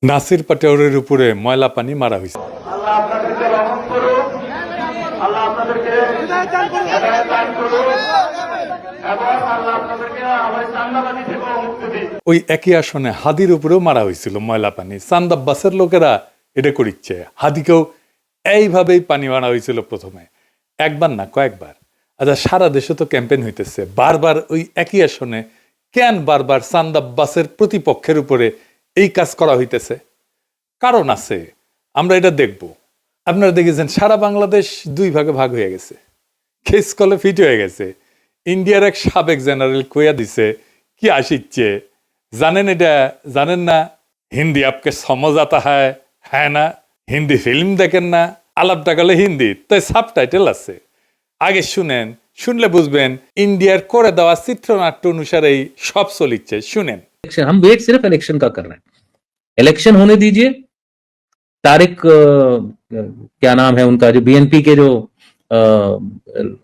নাসির পাটোয়ারির উপরে ময়লা পানি মারা হয়েছে। আল্লাহ আপনাদেরকে রহম করুন, আল্লাহ আপনাদেরকে হেদায়েত দান করুন এবং আল্লাহ আপনাদেরকে আমার চান্দাবাজি থেকেও মুক্তি দিন। ওই একই আসনে হাদির উপরেও মারা হয়েছিল ময়লা পানি। চান্দা বাসের লোকেরা এটা করিচ্ছে। হাদিকেও এইভাবেই পানি মারা হয়েছিল প্রথমে, একবার না কয়েকবার। আচ্ছা, সারা দেশে তো ক্যাম্পেইন হইতেছে, বারবার ওই একই আসনে কেন বারবার চান্দা বাসের প্রতিপক্ষের উপরে এই কাজ করা হইতেছে? কারণ আছে, আমরা এটা দেখব। আপনারা দেখেছেন সারা বাংলাদেশ দুই ভাগে ভাগ হয়ে গেছে, খেস কলে ফিট হয়ে গেছে। ইন্ডিয়ার এক সাবেক জেনারেল কইয়া দিছে কি আসিচ্ছে জানেন? এটা জানেন না? হিন্দি আপকে সমঝ আতা হ্যাঁ না? হিন্দি ফিল্ম দেখেন না? আলাপটা গেলে হিন্দি, তাই সাবটাইটেল আছে, আগে শুনেন, শুনলে বুঝবেন ইন্ডিয়ার করে দেওয়া চিত্রনাট্য অনুসারেই সব চলিচ্ছে। শুনেন। हम वेट सिर्फ इलेक्शन का कर रहे हैं। इलेक्शन होने दीजिए। तारिक क्या नाम है उनका, जो बीएनपी के जो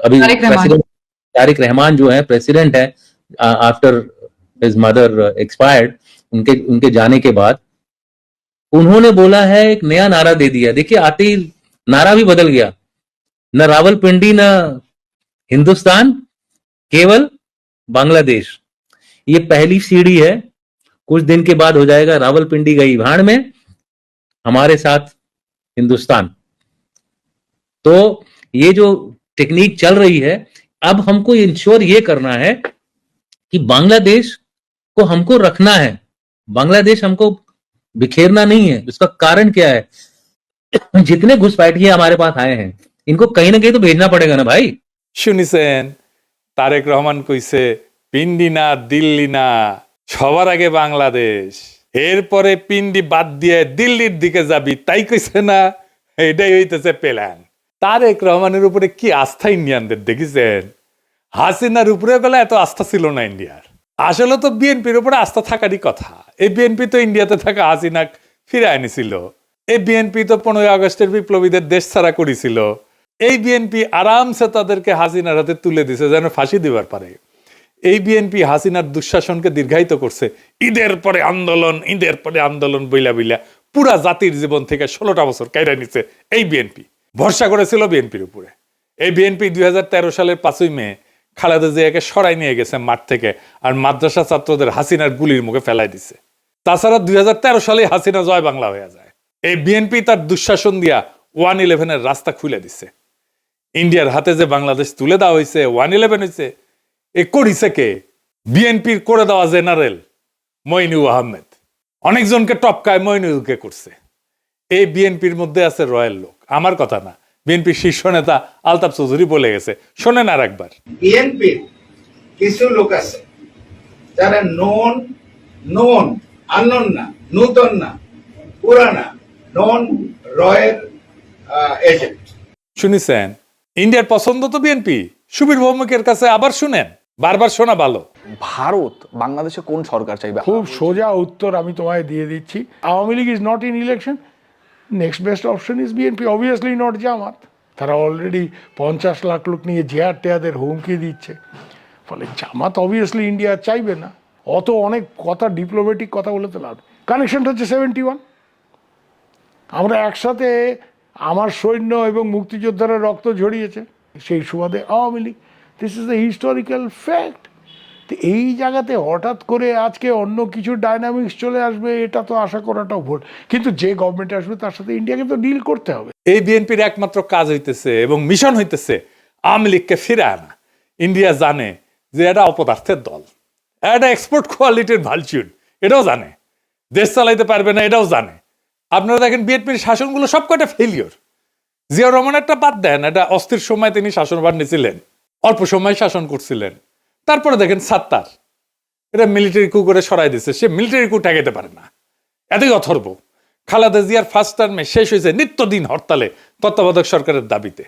अभी तारिक रहमान जो है प्रेसिडेंट है आफ्टर हिज मदर एक्सपायर्ड, उनके जाने के बाद उन्होंने बोला है, एक नया नारा दे दिया। देखिए, आते ही नारा भी बदल गया। न रावलपिंडी न हिंदुस्तान, केवल बांग्लादेश। ये पहली सीढ़ी है, कुछ दिन के बाद हो जाएगा रावलपिंडी गई भाड़ में, हमारे साथ हिंदुस्तान। तो ये जो टेक्निक चल रही है, अब हमको इंश्योर ये करना है कि बांग्लादेश को हमको रखना है, बांग्लादेश हमको बिखेरना नहीं है। इसका कारण क्या है? जितने घुसपैठिए हमारे पास आए हैं, इनको कहीं ना कहीं तो भेजना पड़ेगा ना भाई। শুনিছেন তারেক রহমান কইছে পিন্ডি না দিল্লি না, সবার আগে বাংলাদেশ, এরপরে পিন্ডি বাদ দিয়ে দিল্লির দিকে যাবি, তাই কইছে না? এটাই হইতেছে প্ল্যান। তারেক রহমানের উপরে কি আস্থা ইন্ডিয়ানদের দেখেছেন? হাসিনার উপরে গেলে এত আস্থা ছিল না ইন্ডিয়ার। আসলে তো বিএনপির উপরে আস্থা থাকারই কথা। এই বিএনপি তো ইন্ডিয়াতে থাকা হাসিনা ফিরে আনিছিল। এই বিএনপি তো 15 আগস্টের বিপ্লবীদের দেশ ছাড়া করেছিল। এই বিএনপি আরামসে তাদেরকে হাসিনার হাতে তুলে দিছে যেন ফাঁসি দিবার পারে। এই বিএনপি হাসিনার দুঃশাসনকে দীর্ঘায়িত করছে। ঈদের পরে আন্দোলন, ঈদের পরে আন্দোলন বইলা বইলা পুরা জাতির জীবন থেকে 16টা বছর কাইরা নিছে এই বিএনপি। ভরসা করেছিল বিএনপির উপরে। এই বিএনপি 2013 সালের 5ই মে খালেদা জিয়াকে সরাই নিয়ে গেছে মাঠ থেকে, আর মাদ্রাসা ছাত্রদের হাসিনার গুলির মুখে ফেলাই দিছে। তাছাড়া 2013 সালে হাসিনা জয় বাংলা হয়ে যায়। এই বিএনপি তার দুঃশাসন দিয়া 111-এর রাস্তা খুলে দিছে। ইন্ডিয়ার হাতে যে বাংলাদেশ তুলে দেওয়া হয়েছে, 111 হয়েছে, এ করিছে কে? বিএনপির করে দেওয়া জেনারেল মইনুল আহমেদ। অনেকজনকে টপকায় মইনুলকে করছে। এই বিএনপির মধ্যে আছে রয়্যাল লোক, আমার কথা না, বিএনপির শীর্ষ নেতা আলতাফ চৌধুরী বলে গেছে। শোনেন আর একবার। বিএনপির কিছু লোক আছে যারা নন আননোন না, নূতন না, পুরানা, নন রয়ের এজেন্ট। শুনেছেন? ইন্ডিয়ার পছন্দ তো বিএনপি। সুবীর ভৌমিকের কাছে আবার শুনেন, বারবার শোনা ভালো। ভারত বাংলাদেশে কোন সরকার চাইবে? খুব সোজা উত্তর আমি তোমায় দিয়ে দিচ্ছি। Awami League is not in election, next best option is BNP, obviously not Jamaat. তারা অলরেডি 50 লাখ লোক নিয়ে জেহার টেয়াদের হুমকি দিচ্ছে। ফলে জামাত অবভিয়াসলি ইন্ডিয়া চাইবে না। অত অনেক কথা, ডিপ্লোম্যাটিক কথা বলে তো লাভ। কানেকশনটা হচ্ছে 71। আমরা একসাথে, আমার সৈন্য এবং মুক্তিযোদ্ধারা রক্ত ঝরিয়েছে, সেই সুবাদে Awami League. This is the historical fact. তো এই জায়গাতে হঠাৎ করে আজকে অন্য কিছু ডাইনামিক্স চলে আসবে, এটা তো আশা করাটাও ভুল। কিন্তু যে গভর্নমেন্ট আসবে তার সাথে ইন্ডিয়াকে তো ডিল করতে হবে। এই বিএনপির একমাত্র কাজ হইতেছে এবং মিশন হইতেছে আওয়ামী লীগকে ফিরে আনা। ইন্ডিয়া জানে যে এটা অপদার্থের দল, এটা এক্সপোর্ট কোয়ালিটির ভালচুন, এটাও জানে। দেশ চালাইতে পারবে না, এটাও জানে। আপনারা দেখেন বিএনপির শাসনগুলো সবকটা ফেলিওর। জিয়াউর রহমান একটা বাদ দেন, এটা অস্থির সময় তিনি শাসনভার নিয়েছিলেন, অল্প সময় শাসন করছিলেন। তারপরে দেখেন সাত্তার, এটা মিলিটারি কু করে সরাই দিচ্ছে, সে মিলিটারি কু ঠেকাইতে পারে না, এতই অথর্ব। খালেদা জিয়ার ফার্স্ট টার্মে শেষ হয়েছে নিত্যদিন হরতালে তত্ত্বাবধায়ক সরকারের দাবিতে।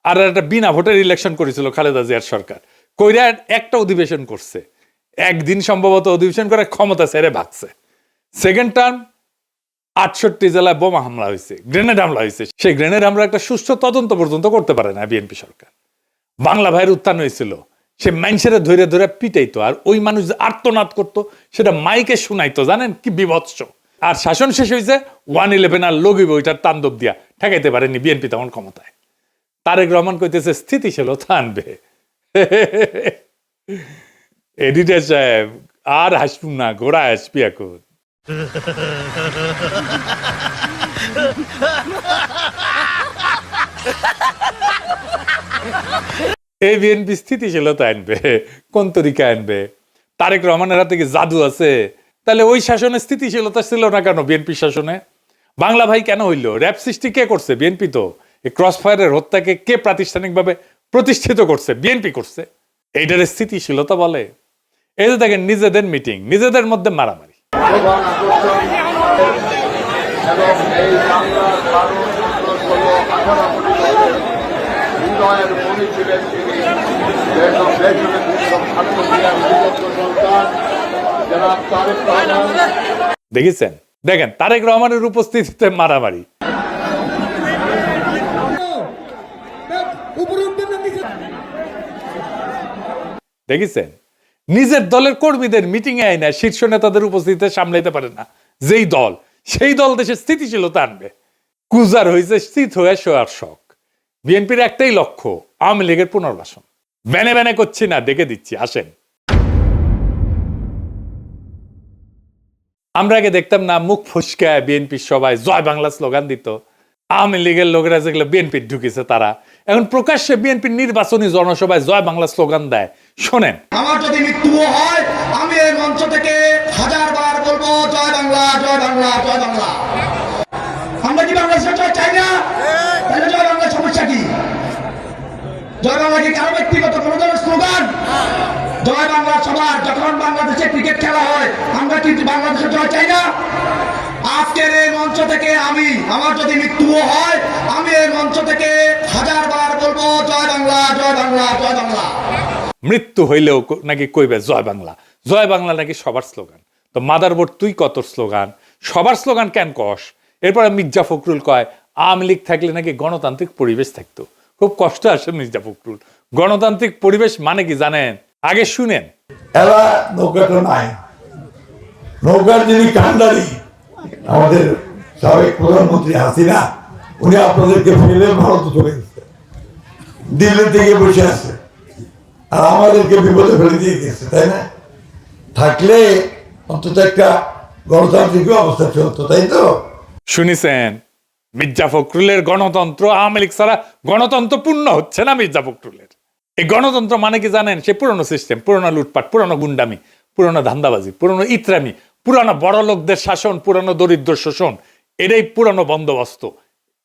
আর একটা বিনা ভোটের ইলেকশন করেছিল খালেদা জিয়ার সরকার, কইরা একটা অধিবেশন করছে, একদিন সম্ভবত অধিবেশন করে ক্ষমতা ছেড়ে ভাগছে। সেকেন্ড টার্ম 68 জেলায় বোমা হামলা হয়েছে, গ্রেনেড হামলা হয়েছে। সেই গ্রেনেড হামলা একটা সুষ্ঠু তদন্ত পর্যন্ত করতে পারে না বিএনপি সরকার। বাংলা ভাইয়ের উত্থান হয়েছিল, সে মানুষের ধরে ধরে পিটাইতো, আর ওই মানুষ যে আর্তনাদ করতো সেটা মাইকে শুনাইতো। জানেন কি বিভৎস! আর শাসন শেষ হয়েছে 111 আর লগিব ওইটার তাণ্ডব দিয়া ঠেকাইতে পারেনি বিএনপি তখন ক্ষমতায়। তারেক রহমান কইতেছে স্থিতিশীলতা আনবে। এডিটর সাহেব আর হাসবুন না, ঘোড়া হাসবি এখন। এই বিএনপি স্থিতিশীলতা আনবে কোন তরিকা আনবে? তারেক রহমানের হাতে কি জাদু আছে? তাহলে ওই শাসনে স্থিতিশীলতা ছিল না কেন? বিএনপি শাসনে বাংলা ভাই কেন হইল? র্যাব সৃষ্টি কে করছে? বিএনপি। তো এই ক্রস ফায়ারের হত্যাকে কে প্রাতিষ্ঠানিকভাবে প্রতিষ্ঠিত করছে? বিএনপি করছে। এইটার স্থিতিশীলতা বলে? এই যে দেখেন নিজেদের মিটিং, নিজেদের মধ্যে মারামারি। দেখেছেন? দেখেন তারেক রহমানের উপস্থিতিতে মারামারি। দেখেছেন? নিজের দলের কর্মীদের মিটিং এ আইনা শীর্ষ নেতাদের উপস্থিতিতে সামলাইতে পারে না যেই দল, সেই দল দেশের স্থিতিশীলতা আনবে। কুজার হয়েছে স্থিত হয়ে শোয়ার শখ। বিএনপির একটাই লক্ষ্য, আওয়ামী লীগের পুনর্বাসন। ব্যানে ব্যানে করছি না, দেখে দিচ্ছি, আসেন। আমরা আগে দেখতাম না মুখ ফুসকায় বিএনপির সবাই জয় বাংলা স্লোগান দিত। আওয়ামী লীগের লোকেরা যেগুলো বিএনপির ঢুকেছে তারা এখন প্রকাশ্যে বিএনপির নির্বাচনী জনসভায় জয় বাংলা স্লোগান দেয়। শোনেন। আমার যদি মৃত্যুও হয় আমি এই মঞ্চ থেকে 1000 বার বলবো জয় বাংলা, জয় বাংলা, জয় বাংলা। আমরা কি বাংলাদেশের জয় চাই না? তাহলে জয় বাংলার সমস্যা কি? জয় বাংলা কি কারো ব্যক্তিগত কোনো ধরনের স্লোগান? জয় বাংলা সবার। যখন বাংলাদেশে ক্রিকেট খেলা হয় আমরা কি বাংলাদেশের জয় চাই না? আজকের এই মঞ্চ থেকে আমার যদি মৃত্যুও হয় আমি এই মঞ্চ থেকে 1000 বার বলবো জয় বাংলা, জয় বাংলা, জয় বাংলা। মৃত্যু হইলেও নাকি কইবে জয় বাংলা। জয় বাংলা নাকি সবার স্লোগান। তো মাদারবোর্ড তুই কত স্লোগান, সবার স্লোগান কেন কস? এরপরে মির্জা ফখরুল কয় আওয়ামী লীগ থাকলে নাকি গণতান্ত্রিক পরিবেশ থাকতো। খুব কষ্ট আসে মির্জা ফখরুল। গণতান্ত্রিক পরিবেশ মানে কি জানেন? আগে শুনেন। এরা নৌকাটা নাই, নৌকার যিনি কান্ডারি আমাদের সাবেক প্রধানমন্ত্রী হাসিনা, উনি আপনাদেরকে ফেলে ভারতে চলে গেছে, দিল্লি থেকে বসে আছে, আর আমাদেরকে বিপদে ফেলে দিয়ে গেছে, তাই না? থাকলে অন্তত একটা গণতান্ত্রিক অবস্থা চলতো, তাই তো? শুনেছেন? মির্জা ফখরুলের গণতন্ত্র আওয়ামী লীগ ছাড়া গণতন্ত্র পূর্ণ হচ্ছে না মির্জা ফখরুলের। এই গণতন্ত্র মানে কি জানেন? সে পুরনো সিস্টেম, পুরনো লুটপাট, পুরনো গুন্ডামি, পুরনো ধান্দাবাজি, পুরনো ইতরামি, পুরনো বড় লোকদের শাসন, পুরনো দরিদ্র শোষণ। এটাই পুরনো বন্দোবস্ত।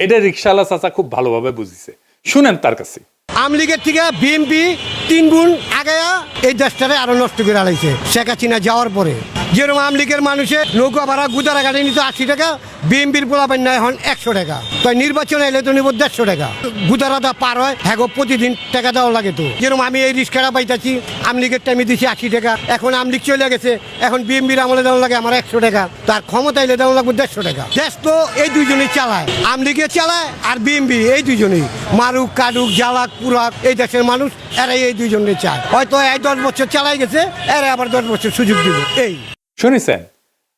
এটা রিকশাওয়ালা চাচা খুব ভালোভাবে বুঝিছে। শুনেন তার কাছে। আওয়ামী লীগের থেকে বিএনপি 3 গুণ আগায়া এই দেশটারে আরো নষ্ট করে আলাইছে শেখ হাসিনা যাওয়ার পরে। যেরকম আওয়ামী লীগের মানুষের নৌকা ভাড়া গুদারা গাড়ি নিত 80 টাকা, বিএনপির পোলাপান নেয় এখন 100 টাকা। তাই নির্বাচনে এলে তো নিব 150 টাকা। গুদারাটা পার হয় হ্যাঁ প্রতিদিন টাকা দেওয়া লাগে। তো যেরকম আমি এই রিক্সাটা পাইতেছি আওয়ামী লীগের টাইমে দিচ্ছি 80 টাকা, এখন আওয়ামী লীগ চলে গেছে, এখন বিএনপির আমলে দেওয়া লাগে আমার 100 টাকা, তার ক্ষমতা এলে দেওয়া লাগবে 150 টাকা। দেশ তো এই দুইজনেই চালায়, আওয়ামী লীগে চালায় আর বিএনপি, এই দুইজনেই মারুক কাটুক জ্বালাক পুরাক এই দেশের মানুষ এরাই এই দুইজনে চায়। হয়তো এই 10 বছর চালাই গেছে, এরা আবার 10 বছর সুযোগ দিব। এই শুনেছেন?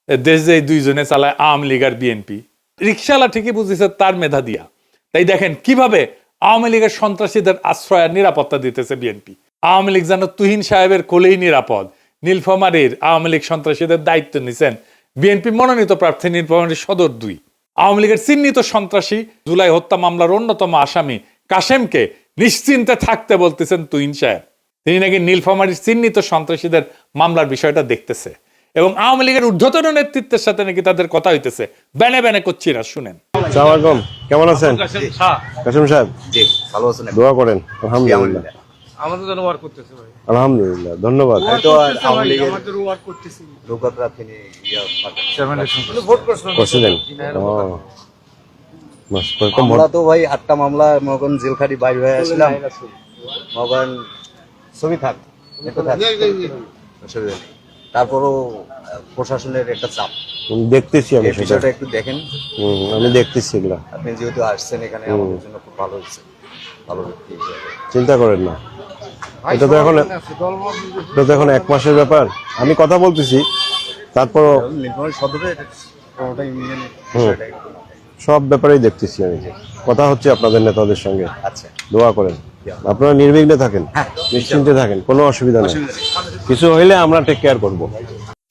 দেশ যে দুইজনে চালায় আওয়ামী লীগ আর বিএনপি। রিকশাওয়ালা ঠিকই বুঝেছে তার মেধা দিয়া। তাই দেখেন কিভাবে আওয়ামী লীগের সন্ত্রাসীদের আশ্রয় আর নিরাপত্তা দিতেছে বিএনপি। আওয়ামী লীগ যেন তুহিন সাহেবের কোলেই নিরাপদ। নীলফামারীর আওয়ামী লীগ সন্ত্রাসীদের দায়িত্ব নিছেন বিএনপি মনোনীত প্রার্থী নীলফামারীর সদর 2। আওয়ামী লীগের চিহ্নিত সন্ত্রাসী জুলাই হত্যা মামলার অন্যতম আসামি কাশেমকে নিশ্চিন্তে থাকতে বলতেছেন তুহিন সাহেব। তিনি নাকি নীলফামারীর চিহ্নিত সন্ত্রাসীদের মামলার বিষয়টা দেখতেছে এবং আওয়ামী লীগের ঊর্ধ্বতন নেতৃত্বের সাথে নাকি তাদের কথা হইতেছে। ব্যানে ব্যানে করছি না, শুনেন। আসসালামু কেমন আছেন কাসেম সাহেব? জি ভালো আছেন? দোয়া করেন। আলহামদুলিল্লাহ, আমাদের জন্য ওয়ার্ক করতেছে ভাই। আলহামদুলিল্লাহ, ধন্যবাদ। হয়তো আওয়ামী লীগের আমাদের ওয়ার্ক করতেছি। লোকরা তিনি ভোট করছিলেন? আমরা তো ভাই 8টা মামলা মগন জেলখাটি বাইরে হয়ে আসলাম। মগন ছবি থাক একটু থাক, অসুবিধা নেই। তারপরও প্রশাসনের একটা চাপ দেখতেছি, আমি বিষয়টা একটু দেখেন। আমি দেখতেছি এগুলা। আপনি যেহেতু আসছেন এখানে আমাদের জন্য খুব ভালো হচ্ছে, ভালো ব্যক্তি হিসেবে। চিন্তা করেন না, এটা তো এখন 1 মাসের ব্যাপার। আমি কথা বলতেছি, তারপর নীলফামারী সদরে সব ব্যাপারেই দেখতেছি আমি, কথা হচ্ছে আপনাদের নেতাদের সঙ্গে। আচ্ছা, দোয়া করেন, আপনারা নির্বিঘ্নে থাকেন, নিশ্চিন্তে থাকেন, কোনো অসুবিধা নেই। কিছু হইলে আমরা টেক কেয়ার করবো।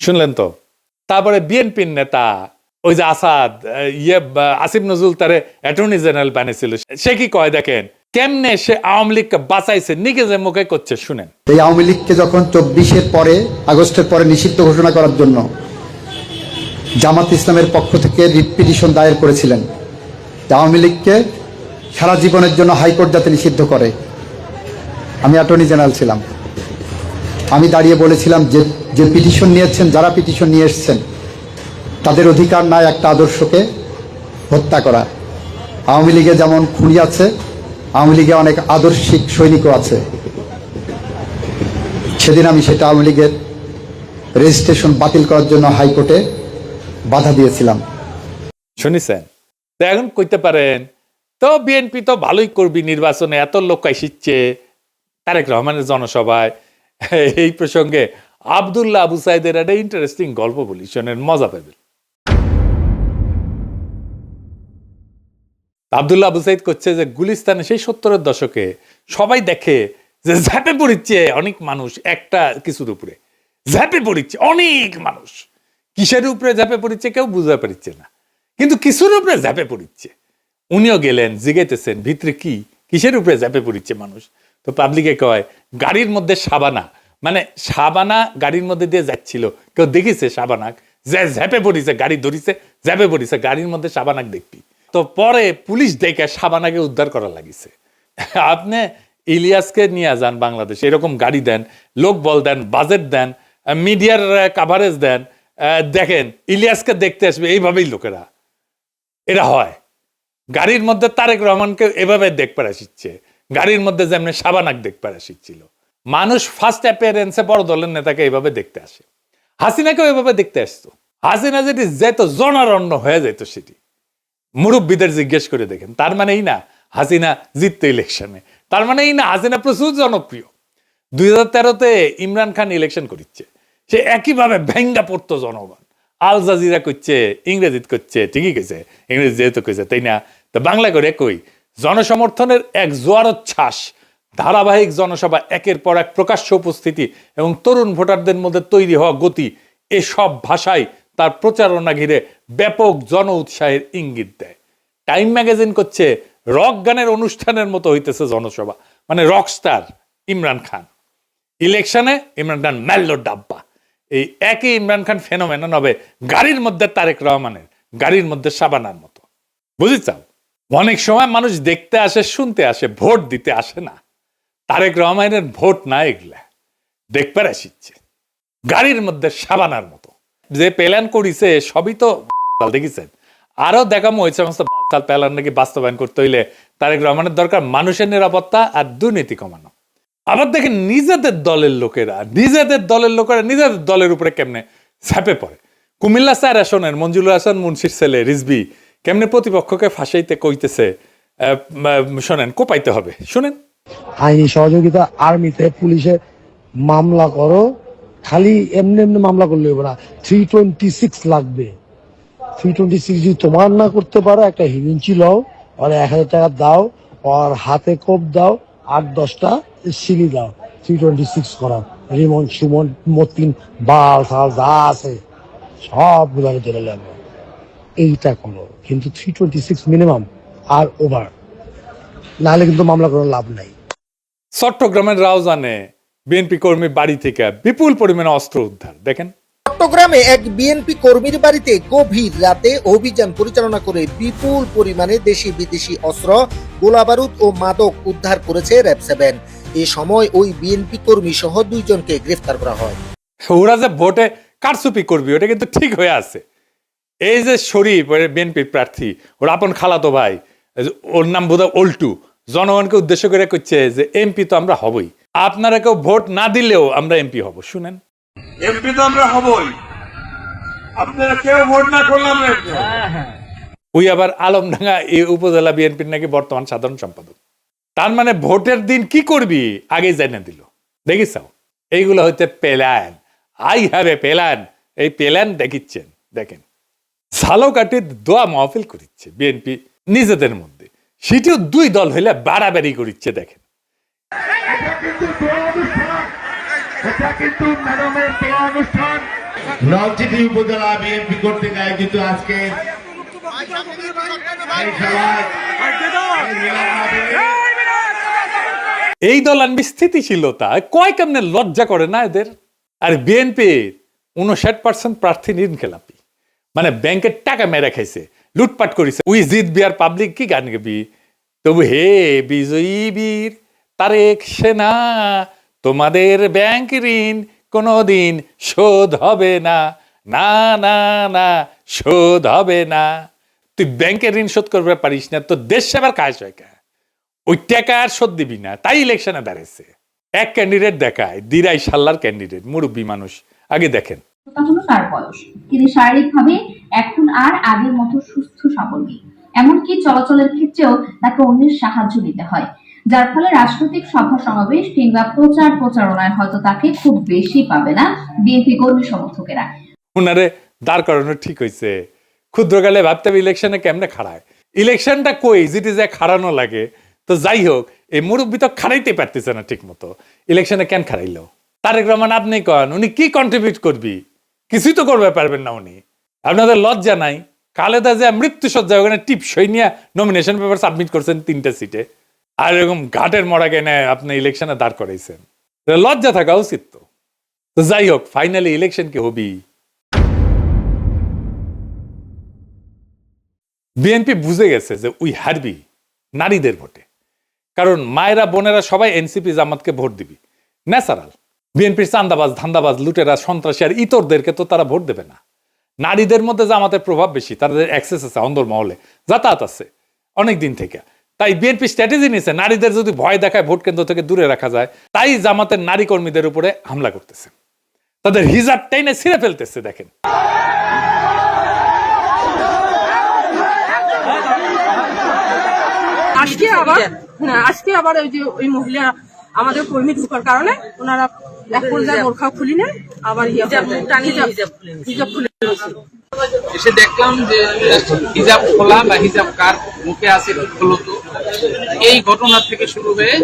শুনলেন তো? তারপরে বিএনপির নেতা ওই যে আসাদ আসিফ নজরুল তারে অ্যাটর্নি জেনারেল বানিয়েছিল, সে কি কয় দেখেন কেমনে সে আওয়ামী লীগকে বাঁচাইছে, নিজের মুখে করছে শুনেন। এই আওয়ামী লীগকে যখন 24-এর পরে, আগস্টের পরে নিষিদ্ধ ঘোষণা করার জন্য জামাত ইসলামের পক্ষ থেকে রিট পিটিশন দায়ের করেছিলেন, আওয়ামী লীগকে সারা জীবনের জন্য হাইকোর্ট যাতে নিষিদ্ধ করে। আমি অ্যাটর্নি জেনারেল ছিলাম, আমি দাঁড়িয়ে বলেছিলাম যে পিটিশন নিয়েছেন, যারা পিটিশন নিয়ে এসছেন তাদের অধিকার নাই একটা আদর্শকে হত্যা করা। আওয়ামী লীগে যেমন খুনি আছে, আওয়ামী লীগে অনেক আদর্শিক সৈনিকও আছে। সেদিন আমি সেটা আওয়ামী লীগের রেজিস্ট্রেশন বাতিল করার জন্য হাইকোর্টে বাধা দিয়েছিলাম। শুনেছেন তো? এখন কইতে পারেন তো বিএনপি তো ভালোই করবি, নির্বাচনে এত লোক আসছে তারেক রহমানের জনসভায়। এই প্রসঙ্গে আব্দুল্লাহ আবু সাইদের একটা ইন্টারেস্টিং গল্প বলি, শোনেন, মজা পাবেন। আব্দুল্লাহ আবু সাইদ করছে যে গুলিস্তানে সেই 70-এর দশকে সবাই দেখে যে ঝাঁপে পড়িচ্ছে অনেক মানুষ একটা কিছুর উপরে, ঝাঁপে পড়িচ্ছে অনেক মানুষ। কিসের উপরে ঝাঁপে পড়িচ্ছে কেউ বুঝতে পারছে না, কিন্তু কিছুর উপরে ঝাঁপে পড়িচ্ছে। উনিও গেলেন, জিগাইতেছেন ভিতরে কি, কিসের উপরে ঝাঁপে পড়িচ্ছে মানুষ। তো পাবলিকে কয় গাড়ির মধ্যে সাবানা, মানে সাবানা গাড়ির মধ্যে দিয়ে যাচ্ছিল, কেউ দেখিছে সাবানাক যে ঝাঁপে পড়িছে, গাড়ি ধরিছে, ঝাঁপে পড়িছে, গাড়ির মধ্যে সাবানাক দেখবি। তো পরে পুলিশ দেখে সাবানাকে উদ্ধার করা লাগিছে। আপনি ইলিয়াসকে নিয়ে যান বাংলাদেশ, এরকম গাড়ি দেন, লোক বল দেন, বাজেট দেন, মিডিয়ার কাভারেজ দেন, দেখেন ইলিয়াসকে দেখতে আসবে এইভাবেই লোকেরা। এটা হয়। গাড়ির মধ্যে তারেক রহমানকে এভাবে দেখতে আসছে, গাড়ির মধ্যে যেমনি সাবানাক দেখতে আসছিল। মানুষ ফার্স্ট অ্যাপিয়ারেন্সে বড় দলের নেতাকে এইভাবে দেখতে আসে। হাসিনাকেও এভাবে দেখতে আসতো। হাসিনা যেটি যেত জনারণ্য হয়ে যেত, সেটি মুরব্বীদের জিজ্ঞেস করে দেখেন। তার মানে এই না হাসিনা জিততো ইলেকশনে, তার মানে এই না হাসিনা প্রচুর জনপ্রিয়। 2013-তে ইমরান খান ইলেকশন করিচ্ছে, সে একইভাবে ভেঙ্গা পড়তো জনগণ। আল জাজিরা করছে, ইংরেজিত করছে, ঠিকই কইছে, ইংরেজি যেহেতু কইছে তাই না, তো বাংলা করে কই জনসমর্থনের এক জোয়ারোচ্ছ্বাস, ধারাবাহিক জনসভা, একের পর এক প্রকাশ্য উপস্থিতি এবং তরুণ ভোটারদের মধ্যে তৈরি হওয়া গতি, এসব ভাষায় তার প্রচারণা ঘিরে ব্যাপক জন উৎসাহের ইঙ্গিত দেয়। টাইম ম্যাগাজিন করছে রক গানের অনুষ্ঠানের মতো হইতেছে জনসভা, মানে রকস্টার ইমরান খান। ইলেকশনে ইমরান খান মেল্লো ডাব্বা। এই একই ইমরান খান ফেনোমেনন হবে গাড়ির মধ্যে তারেক রহমানের, গাড়ির মধ্যে সাবানার মতো। বুঝেছাও? অনেক সময় মানুষ দেখতে আসে, শুনতে আসে, ভোট দিতে আসে না। তারেক রহমানের ভোট না, এগুলা দেখবার আসিচ্ছে গাড়ির মধ্যে সাবানার মতো। যে প্ল্যান করিছে সবই তো দেখেছেন। আরো দেখামো ওই সমস্ত প্ল্যান নাকি বাস্তবায়ন করতে হইলে তারেক রহমানের দরকার মানুষের নিরাপত্তা আর দুর্নীতি কমানো। আবার দেখেন নিজেদের দলের লোকেরা নিজেদের দলের উপরে কেমনে ঝাঁপে পড়ে। কুমিল্লা স্যার আসনের মঞ্জুরুল হাসান মুন্সির ছেলে রিজভি কেমনে প্রতিপক্ষকে ফাঁসাইতে কইতেছে, শোনেন, কোপাইতে হবে, শুনেন। আইনি সহযোগিতা, আর্মিতে, পুলিশে মামলা করো, খালি এমনি এমনি মামলা করলে হবে না, 326 লাগবে। 326 যদি তোমার না করতে পারো, একটা হিরিঞ্চি লও, আর 1000 টাকা দাও, আর হাতে কোপ দাও, 8-10টা সিলি দাও, 326 করা, রিমন সুমন মতিন বাল সাল যা আছে সব গুলাকে ধরে লাগবে, এইটা করো। কিন্তু 326 মিনিমাম আর ওভার, নাহলে কিন্তু মামলা করার লাভ নাই। চট্টগ্রামের রাউজানে বিএনপি কর্মী বাড়ি থেকে বিপুল পরিমাণে অস্ত্র উদ্ধার, দেখেন। চট্টগ্রামে এক বিএনপি কর্মীর বাড়িতে গভীর রাতে অভিযান পরিচালনা করে বিপুল পরিমাণে দেশি বিদেশি অস্ত্র, গোলাবারুদ ও মাদক উদ্ধার করেছে র‍্যাব-7। এ সময় ওই বিএনপি কর্মী সহ 2 জনকে গ্রেফতার করা হয়। ওরা যে ভোটে কারচুপি করবি ওটা কিন্তু ঠিক হয়ে আছে। এই যে শরীফ বিএনপির প্রার্থী, ওর আপন খালাতো ভাই, ওর নাম বোধহয় অল্টু, জনগণকে উদ্দেশ্য করে করছে যে এমপি তো আমরা হবই, আপনারা কেউ ভোট না দিলেও আমরা এমপি হব। শুনেন, এমপি তো আমরা হবই, আপনারা কেউ ভোট না করলাম। ওই আবার আলমডাঙ্গা এই উপজেলা বিএনপির নাকি বর্তমান সাধারণ সম্পাদক। তার মানে ভোটের দিন কি করবি আগে জানিয়ে দিল। দেখিসাও, এইগুলো হইতে plan. I have a plan. এই প্ল্যান দেখিচ্ছেন, দেখেন। ঝালকাঠির দোয়া মাহফিল করিচ্ছে বিএনপি নিজেদের মধ্যে, সেটিও দুই দল হইলে বাড়াবাড়ি করিচ্ছে। দেখেন নলছিটি উপজেলা বিএনপি কর্তৃক আয়োজিত আজকে এই দল আনবি স্থিতিশীলতা কয় কেমনে লজ্জা করে না এদের। আর বিএনপির 59% প্রার্থী ঋণখেলাপি, মানে ব্যাংকের টাকা মেরে খাইছে, লুটপাট করেছে। উই জিতবি আর পাবলিক কি গান গাবি, তবু হে বিজয়ী বীর তারেক সেনা, তোমাদের ব্যাংক ঋণ কোনোদিন শোধ হবে না, না না না শোধ হবে না। তুই ব্যাংকের ঋণ শোধ করতে পারিস না, তো দেশ সেবার কাজ হয় কা, ওই টাকা আর শোধ দিবি না, তাই ইলেকশনে দাঁড়িয়েছে। এক ক্যান্ডিডেট দেখায়, দিরাই সাল্লার ক্যান্ডিডেট, মুরব্বী মানুষ। আগে দেখেন, হলো তার বয়স, তিনি শারীরিকভাবে এখন আর আগের মতো সুস্থ সবল নেই, এমনকি চলাচলের ক্ষেত্রেও তাকে অন্যের সাহায্য নিতে হয়, যার ফলে রাজনৈতিক সভা সমাবেশ কিংবা প্রচারণায় হয়তো তাকে খুব বেশি পাবে না বিএনপি কর্মী সমর্থকেরা। উনারে দাঁড় করানো ঠিক হয়েছে। ক্ষুদ্রকালে ভাবতে হবে ইলেকশনে কেমনে খাড়ায়, ইলেকশনটা কই যেটি যে খাড়ানো লাগে। তো যাই হোক, এই মুরব্বী তো খাড়াইতে পারতেছে না ঠিক মতো, ইলেকশনে কেন খাড়াইলো? তারেক রহমান আপনি কন, উনি কি কন্ট্রিবিউট করবি? কিছুই তো করবে পারবেন না উনি। আপনাদের লজ্জা নাই? খালেদা জিয়া মৃত্যুসজ্জা ওখানে টিপসই নিয়ে নমিনেশন পেপার সাবমিট করছেন 3টা সিটে, আর এরকম ঘাটের মরাকে নেয় আপনি ইলেকশনে দাঁড় করাইছেন। লজ্জা থাকা উচিত তো। তো যাই হোক, ফাইনালি ইলেকশন কি হবি? বিএনপি বুঝে গেছে যে উই হারবি নারীদের ভোটে, কারণ মায়েরা বোনেরা সবাই এনসিপি জামাতকে ভোট দিবি, ন্যাচারাল। বিএনপির চান্দাবাজ ধান্দাবাজ লুটেরা সন্ত্রাসী আর ইতরদেরকে তো তারা ভোট দেবে না। নারীদের মধ্যে জামাতের প্রভাব বেশি, তাদের অ্যাক্সেস আছে, অন্দরমহলে যাতায়াত আছে অনেক দিন থেকে। তাই বিএনপি স্ট্র্যাটেজি নিয়েছে, নারীদের যদি ভয় দেখায় ভোট কেন্দ্র থেকে দূরে রাখা যায়। তাই জামাতের নারী কর্মীদের উপরে হামলা করতেছে, তাদের হিজাব টেনে ছিঁড়ে ফেলতেছে। দেখেন আজকে আবার ওই যে ওই মহিলা আমাদের কর্মী ঢোকার কারণে ওনারা এক পর্যায়ে বোরখা খুলি নেন, আবার হিজাব খুলে এসে দেখলাম যে হিজাব খোলা বা হিজাব কার মুখে আছে মূলত এই ঘটনা থেকে শুরু হয়ে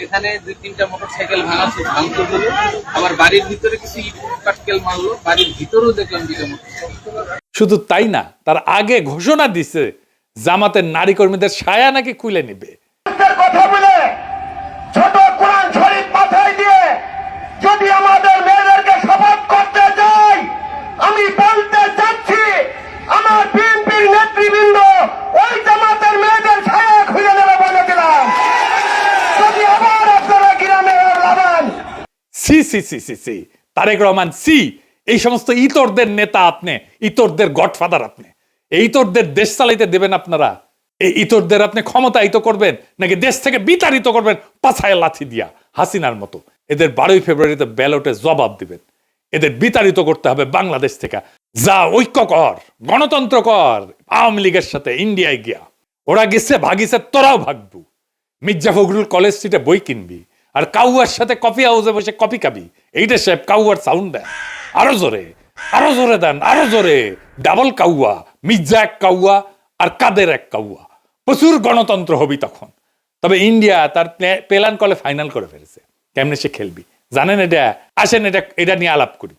এখানে 2-3টা মোটরসাইকেল ভাঙচুর হলো, আবার বাড়ির ভিতরে কিছু ইট পাটকেল মারলো, বাড়ির ভিতরেও দেখলাম 2টা মোটরসাইকেল। শুধু তাই না, তার আগে ঘোষণা দিছে জামাতের নারী কর্মীদের সায়া নাকি খুলে নিবে। কথা বলে ছোট কোরআন শরীফ মাথায় দিয়ে যদি আমাদের মেয়েদেরকে শপথ করতে যাই, আমি বলতে চাচ্ছি আমার বিএনপির নেতৃবৃন্দ ওই জামাতের মেয়েদের ছায়া খুলে নেবে বলে দিলাম। যদি আবার আপনারা গ্রামে লাগান, সি সি সি সি সি তারেক রহমান সি, এই সমস্ত ইতরদের নেতা আপনি, ইতরদের গডফাদার আপনি। এই ইতরদের দেশ চালাইতে দেবেন আপনারা? এই ইতরদের আপনি ক্ষমতায়িত করবেন নাকি দেশ থেকে বিতাড়িত করবেন পাছায় লাথি দিয়া হাসিনার মতো? এদের 12ই ফেব্রুয়ারিতে ব্যালটে জবাব দিবেন। এদের বিতাড়িত করতে হবে বাংলাদেশ থেকে। যা ঐক্য কর, গণতন্ত্র কর আওয়ামী লীগের সাথে ইন্ডিয়ায় গিয়া। ওরা গেছে ভাগিছে, তোরাও ভাগবু। মির্জা ফখরুল কলেজ স্ট্রিটে বই কিনবি আর কাউয়ার সাথে কফি হাউসে বসে কফি খাবি। এইটা সাহেব কাউয়ার সাউন্ড দেন, আরো জোরে, আরো জোরে দেন, আরো জোরে। ডাবল কাউয়া, মির্জা এক কাউয়া আর কাদের এক কাউয়া। প্রচুর গণতন্ত্র হবি তখন। তবে ইন্ডিয়া তার প্ল্যান কলে ফাইনাল করে ফেলেছে, কেমনে সে খেলবি জানেন। এটা আসেন, এটা নিয়ে আলাপ করি।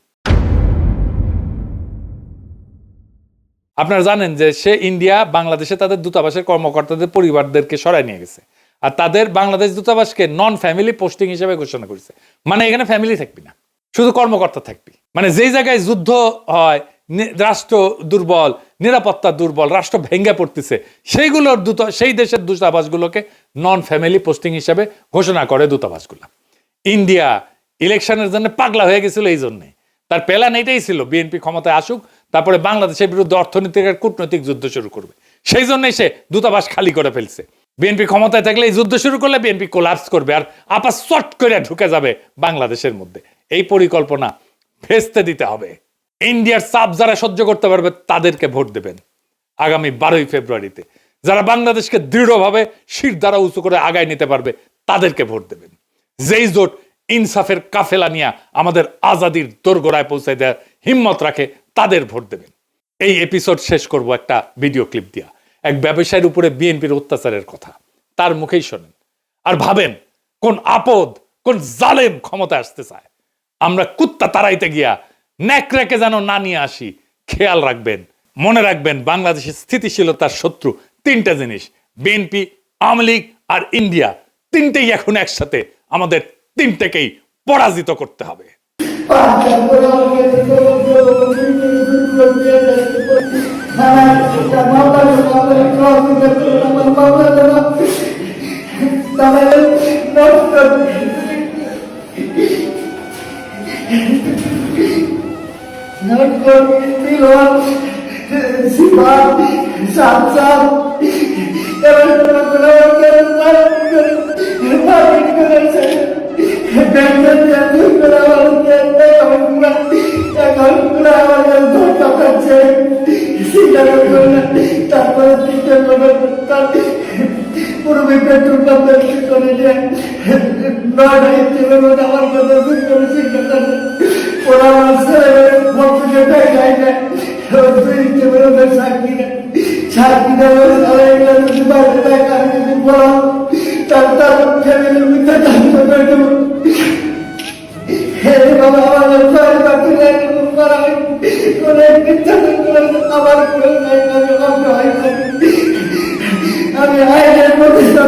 আপনারা জানেন যে সে ইন্ডিয়া বাংলাদেশে তাদের দূতাবাসের কর্মকর্তাদের পরিবারদেরকে সরাই নিয়ে গেছে, আর তাদের বাংলাদেশ দূতাবাসকে নন ফ্যামিলি পোস্টিং হিসেবে ঘোষণা করেছে। মানে এখানে ফ্যামিলি থাকবি না, শুধু কর্মকর্তা থাকবি। মানে যেই জায়গায় যুদ্ধ হয়, রাষ্ট্র দুর্বল, নিরাপত্তা দুর্বল, রাষ্ট্র ভেঙ্গে পড়তেছে, সেই দেশের দূতাবাসগুলোকে নন ফ্যামিলি পোস্টিং হিসেবে ঘোষণা করে দূতাবাসগুলো। ইন্ডিয়া ইলেকশনের জন্য পাগলা হয়ে গেছিল, এই জন্যে তার প্ল্যান এটাই ছিল বিএনপি ক্ষমতায় আসুক, তারপরে বাংলাদেশের বিরুদ্ধে অর্থনৈতিক আর কূটনৈতিক যুদ্ধ শুরু করবে। সেই জন্যই সে দূতাবাস খালি করে ফেলছে। বিএনপি ক্ষমতায় থাকলে এই যুদ্ধ শুরু করলে বিএনপি কোলাপস করবে আর আপা চট করে ঢুকে যাবে বাংলাদেশের মধ্যে। এই পরিকল্পনা ভেস্তে দিতে হবে। ইন্ডিয়ার চাপ যারা সহ্য করতে পারবে তাদেরকে ভোট দেবেন আগামী 12ই ফেব্রুয়ারিতে। যারা বাংলাদেশকে দৃঢ়ভাবে শির দ্বারা উঁচু করে আগায় নিতে পারবে তাদেরকে ভোট দেবেন। যেই জোট ইনসাফের কাফেলা নিয়ে আমাদের আজাদির দোরগোড়ায় পৌঁছে দেওয়ার হিম্মত রাখে তাদের ভোট দেবেন। এই এপিসোড শেষ করব একটা ভিডিও ক্লিপ দিয়া, এক ব্যবসায়ীর উপরে বিএনপির অত্যাচারের কথা, তার মুখেই শোনেন আর ভাবেন কোন আপদ, কোন জালেম ক্ষমতা আসতে চায়। আমরা কুত্তা তাড়াইতে গিয়া ন্যাকড়াকে যেন না নিয়ে আসি, খেয়াল রাখবেন, মনে রাখবেন বাংলাদেশের স্থিতিশীলতার শত্রু তিনটা জিনিস, বিএনপি, আওয়ামী লীগ আর ইন্ডিয়া। তিনটেই এখন একসাথে, আমাদের তিনটেকেই পরাজিত করতে হবে। আমি আইনের প্রতিষ্ঠা